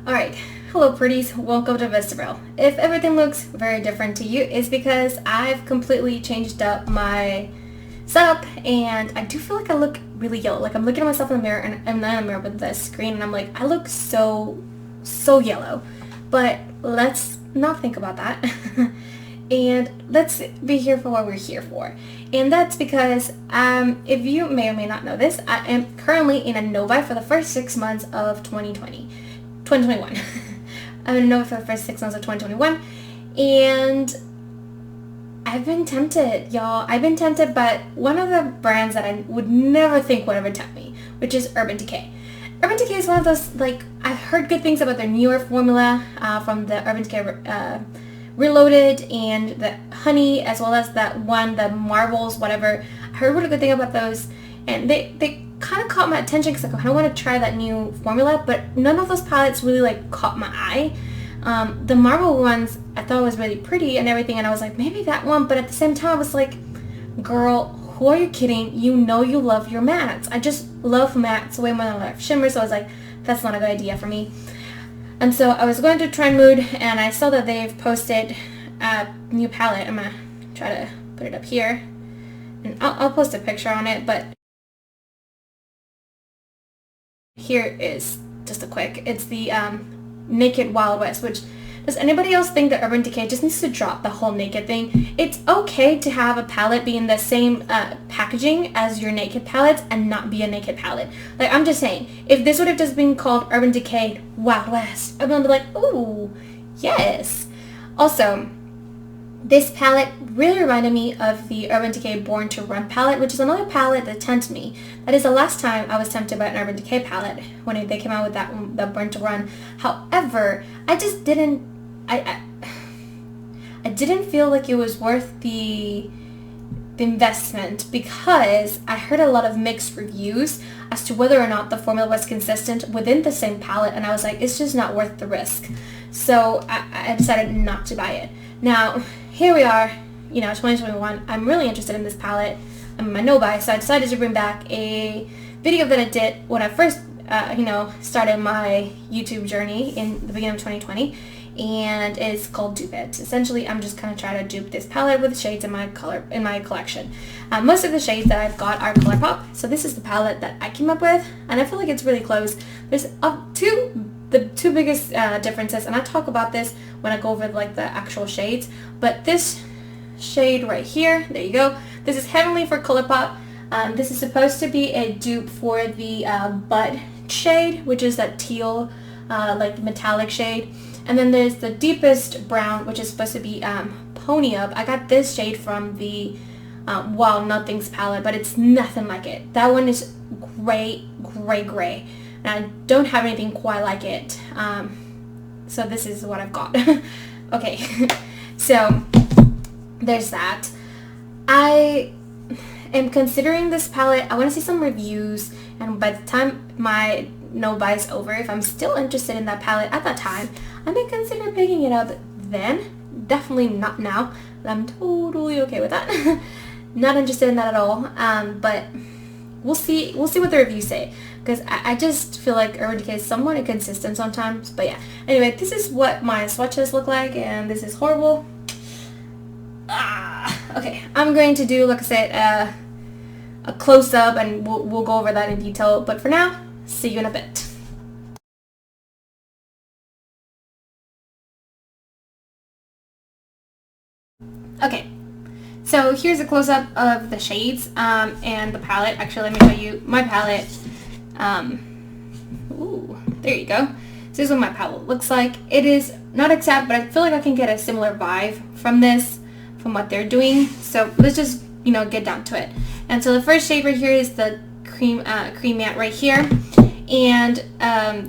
Alright, hello pretties, welcome to Vistabril. If everything looks very different to you, it's because I've completely changed up my setup and I do feel like I look really yellow. Like I'm looking at myself in the mirror and I'm not in the mirror with the screen and I'm like, I look so yellow. But let's not think about that. And let's be here for what we're here for. And that's because, if you may or may not know this, I am currently in a no-buy for the first 6 months of 2021. I'm in a no-buy for the first 6 months of 2021. And I've been tempted, y'all. I've been tempted by one of the brands that I would never think would ever tempt me, which is Urban Decay. Urban Decay is one of those, like, I've heard good things about their newer formula from the Urban Decay Reloaded and the honey, as well as that one, the marbles, whatever. I heard really good thing about those, and they kind of caught my attention because I kind of want to try that new formula, but none of those palettes really like caught my eye. The marble ones I thought was really pretty and everything, and I was like, maybe that one, but at the same time I was like, girl, who are you kidding? You know you love your mattes. I just love mattes way more than I love shimmers, so I was like, that's not a good idea for me. And so I was going to Trend Mood, and I saw that they've posted a new palette. I'm going to try to put it up here. And I'll post a picture on it, but here is just a quick. It's the Naked Wild West, which, does anybody else think that Urban Decay just needs to drop the whole naked thing? It's okay to have a palette be in the same packaging as your naked palettes and not be a naked palette. Like, I'm just saying, if this would have just been called Urban Decay Wild West, I would be like, ooh, yes. Also, this palette really reminded me of the Urban Decay Born to Run palette, which is another palette that tempted me. That is the last time I was tempted by an Urban Decay palette, when they came out with that one, the Born to Run. However, I just didn't I didn't feel like it was worth the investment, because I heard a lot of mixed reviews as to whether or not the formula was consistent within the same palette, and I was like, it's just not worth the risk. So I decided not to buy it. Now, here we are, 2021. I'm really interested in this palette. I'm in my no-buy, so I decided to bring back a video that I did when I first, started my YouTube journey in the beginning of 2020. And it's called DUPE. Essentially, I'm just kind of trying to dupe this palette with shades in my collection. Most of the shades that I've got are ColourPop, so this is the palette that I came up with, and I feel like it's really close. There's the two biggest differences, and I talk about this when I go over like the actual shades. But this shade right here, there you go. This is Heavenly for ColourPop. This is supposed to be a dupe for the Bud shade, which is that teal, like metallic shade. And then there's the deepest brown, which is supposed to be Pony Up. I got this shade from the Wild Nothings palette, but it's nothing like it. That one is gray. And I don't have anything quite like it. So this is what I've got. Okay, so there's that. I am considering this palette. I want to see some reviews, and by the time my no-buy is over, if I'm still interested in that palette at that time, I may consider picking it up then. Definitely not now. I'm totally okay with that. Not interested in that at all. But we'll see what the reviews say, because I just feel like Urban Decay is somewhat inconsistent sometimes. But yeah. Anyway, this is what my swatches look like, and this is horrible. Okay, I'm going to do, like I said, a close-up, and we'll go over that in detail. But for now, see you in a bit. Okay, so here's a close-up of the shades and the palette. Actually, let me show you my palette. Ooh, there you go. So this is what my palette looks like. It is not exact, but I feel like I can get a similar vibe from this, from what they're doing. So let's just, get down to it. And so the first shade right here is the cream matte right here. And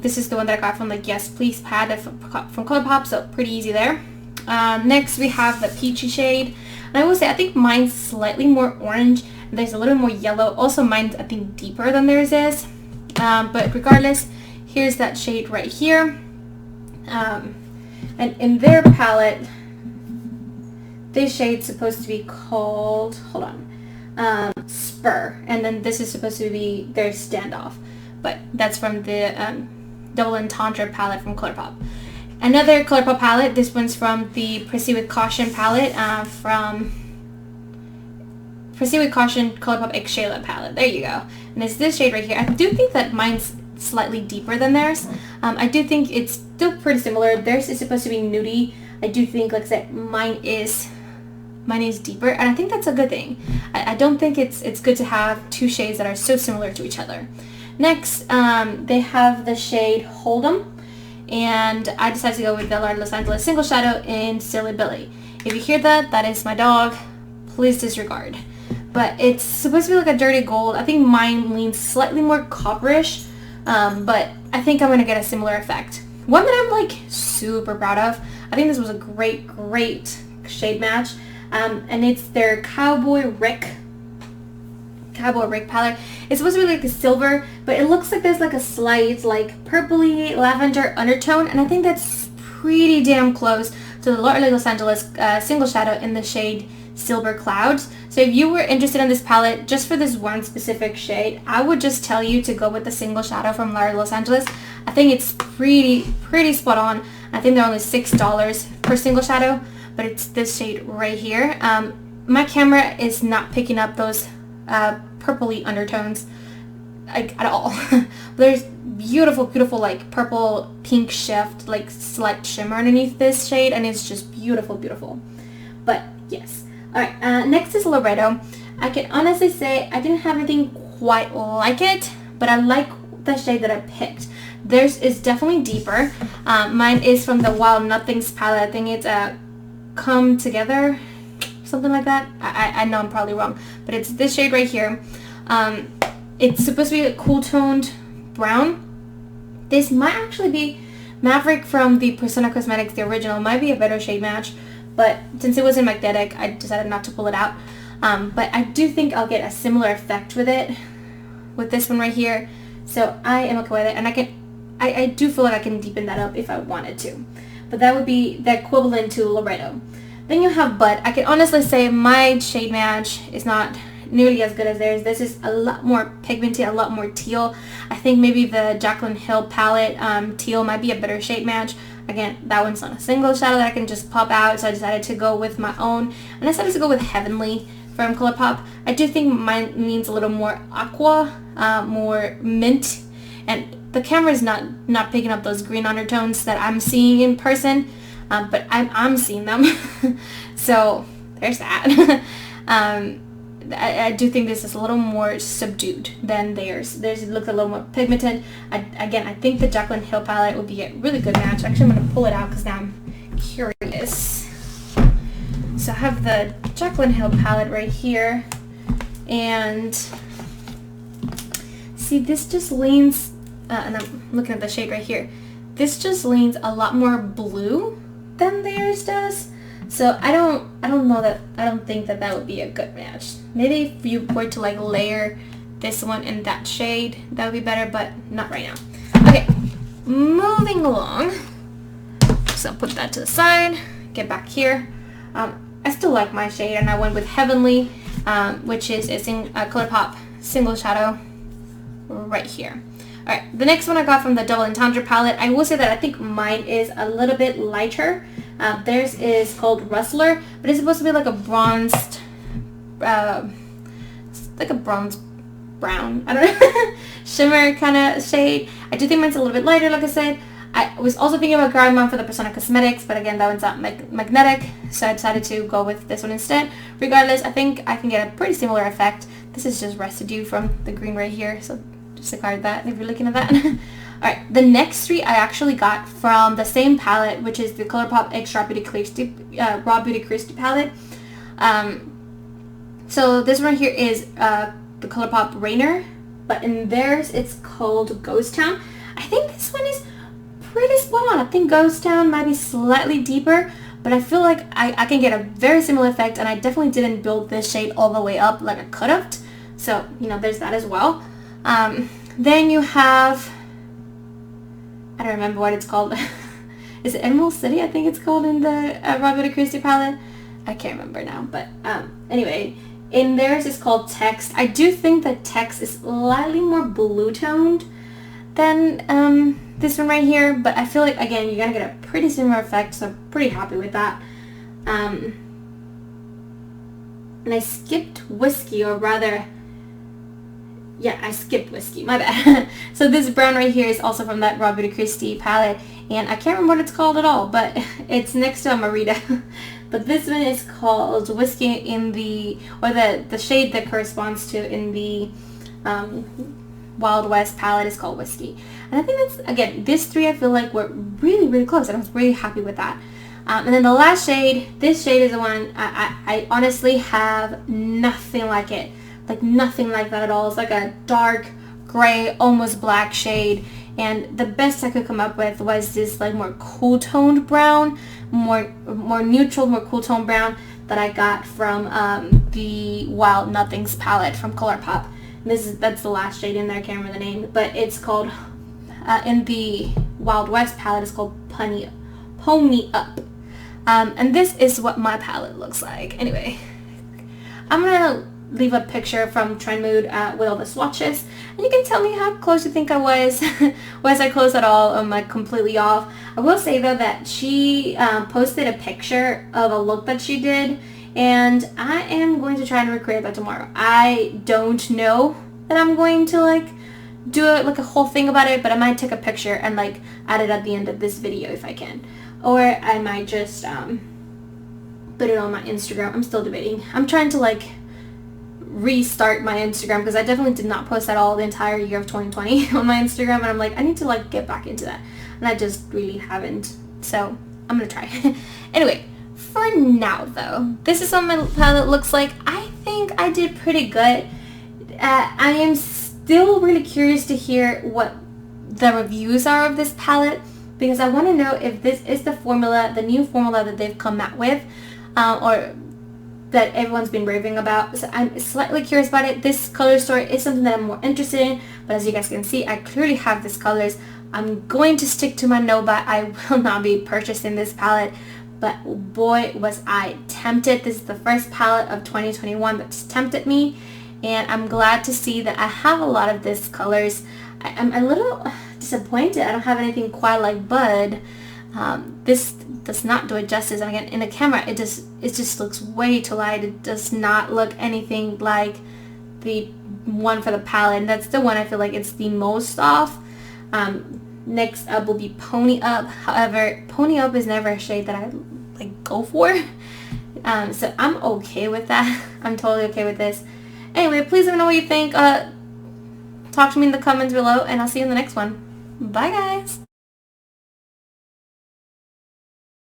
this is the one that I got from like Yes Please pad from ColourPop, so pretty easy there. Next we have the peachy shade, and I will say I think mine's slightly more orange, and there's a little more yellow. Also, mine's I think deeper than theirs is, but regardless, here's that shade right here. And in their palette, this shade's supposed to be called, hold on, Spur, and then this is supposed to be their Standoff, but that's from the Double Entendre palette from ColourPop. Another ColourPop palette, this one's from the Proceed with Caution palette from Proceed with Caution ColourPop X Shayla palette. There you go. And it's this shade right here. I do think that mine's slightly deeper than theirs. I do think it's still pretty similar. Theirs is supposed to be nudie. I do think, like I said, mine is deeper, and I think that's a good thing. I don't think it's good to have two shades that are so similar to each other. Next, they have the shade Hold'em, and I decided to go with the L'Art Los Angeles Single Shadow in Silly Billy. If you hear that, that is my dog. Please disregard. But it's supposed to be like a dirty gold. I think mine leans slightly more copperish, but I think I'm going to get a similar effect. One that I'm like super proud of, I think this was a great shade match, and it's their Cowboy Rick palette. It's supposed to be like a silver, but it looks like there's like a slight like purpley lavender undertone, and I think that's pretty damn close to the L'Art Los Angeles Single Shadow in the shade Silver Clouds. So if you were interested in this palette just for this one specific shade, I would just tell you to go with the Single Shadow from L'Art Los Angeles. I think it's pretty spot on. I think they're only $6 per single shadow, but it's this shade right here. My camera is not picking up those purpley undertones like at all. There's beautiful like purple pink shift, like slight shimmer underneath this shade, and it's just beautiful. But yes. Alright, next is Loretto. I can honestly say I didn't have anything quite like it, but I like the shade that I picked. Theirs is definitely deeper. Mine is from the Wild Nothings palette. I think it's Come Together, something like that. I know I'm probably wrong, but it's this shade right here. It's supposed to be a cool toned brown. This might actually be Maverick from the Persona Cosmetics, the original. Might be a better shade match, but since it was in magnetic, I decided not to pull it out. But I do think I'll get a similar effect with it, with this one right here. So I am okay with it, and I do feel like I can deepen that up if I wanted to. But that would be the equivalent to Loretto. Then you have Bud. I can honestly say my shade match is not nearly as good as theirs. This is a lot more pigmented, a lot more teal. I think maybe the Jaclyn Hill palette teal might be a better shade match. Again, that one's not a single shadow that I can just pop out, so I decided to go with my own. And I decided to go with Heavenly from ColourPop. I do think mine leans a little more aqua, more mint, and the camera is not picking up those green undertones that I'm seeing in person, but I'm seeing them. So there's that. I do think this is a little more subdued than theirs. Theirs looks a little more pigmented. Again, I think the Jaclyn Hill palette would be a really good match. Actually, I'm going to pull it out because now I'm curious. So I have the Jaclyn Hill palette right here, and see, this just leans, and I'm looking at the shade right here, this just leans a lot more blue than theirs does. So I don't think that would be a good match. Maybe if you were to like layer this one in that shade, that would be better, but not right now. Okay, moving along. So I'll put that to the side, get back here. I still like my shade, and I went with Heavenly, which is a ColourPop single shadow right here. Alright, the next one I got from the Double Entendre palette. I will say that I think mine is a little bit lighter. Theirs is called Rustler, but it's supposed to be like a bronzed, like a bronze brown, I don't know, shimmer kind of shade. I do think mine's a little bit lighter, like I said. I was also thinking about grabbing one for the Persona Cosmetics, but again, that one's not magnetic, so I decided to go with this one instead. Regardless, I think I can get a pretty similar effect. This is just residue from the green right here, so disregard that if you're looking at that. Alright, the next three I actually got from the same palette, which is the ColourPop X Raw Beauty Christy palette. So this one here is the ColourPop Rainer, but in theirs it's called Ghost Town. I think this one is pretty spot on. I think Ghost Town might be slightly deeper, but I feel like I can get a very similar effect, and I definitely didn't build this shade all the way up like I could have. So, you know, there's that as well. Then you have, I don't remember what it's called. Is it Emerald City? I think it's called in the Raw Beauty Christy palette. I can't remember now, but anyway, in theirs it's called Text. I do think that Text is slightly more blue toned than this one right here, but I feel like, again, you're gonna get a pretty similar effect, so I'm pretty happy with that. And I skipped Whiskey, or rather, yeah, I skipped Whiskey, my bad. So this brown right here is also from that Raw Beauty Kristi palette, and I can't remember what it's called at all, but it's next to a Marita. But this one is called Whiskey in the, or the shade that corresponds to in the Wild West palette is called Whiskey. And I think that's, again, these three I feel like were really, really close, and I was really happy with that. And then the last shade, this shade is the one I honestly have nothing like it. Like nothing like that at all. It's like a dark gray, almost black shade. And the best I could come up with was this like more cool toned brown, more neutral, more cool toned brown that I got from the Wild Nothings palette from ColourPop. That's the last shade in there. I can't remember the name, but it's called in the Wild West palette, it's called Pony Up. And this is what my palette looks like. Anyway, I'm gonna leave a picture from Trend Mood with all the swatches, and you can tell me how close you think I was. Was I close at all? Am I completely off? I will say though that she posted a picture of a look that she did, and I am going to try and recreate that tomorrow. I don't know that I'm going to like do like a whole thing about it, but I might take a picture and like add it at the end of this video if I can, or I might just put it on my Instagram. I'm still debating. I'm trying to like restart my Instagram because I definitely did not post at all the entire year of 2020 on my Instagram, and I'm like, I need to like get back into that, and I just really haven't, so I'm gonna try. Anyway, for now though, this is what my palette looks like. I think I did pretty good. I am still really curious to hear what the reviews are of this palette, because I want to know if this is the formula, the new formula that they've come out with, or that everyone's been raving about. So I'm slightly curious about it. This color story is something that I'm more interested in, but as you guys can see, I clearly have these colors. I'm going to stick to my no buy. I will not be purchasing this palette, but boy was I tempted. This is the first palette of 2021 that's tempted me, and I'm glad to see that I have a lot of these colors. I'm a little disappointed I don't have anything quite like Bud. This does not do it justice, and again, in the camera it just looks way too light. It does not look anything like the one for the palette, and that's the one I feel like it's the most off. Next up will be Pony Up. However, Pony Up is never a shade that I like go for, so I'm okay with that. I'm totally okay with this. Anyway, please let me know what you think. Talk to me in the comments below, and I'll see you in the next one. Bye guys!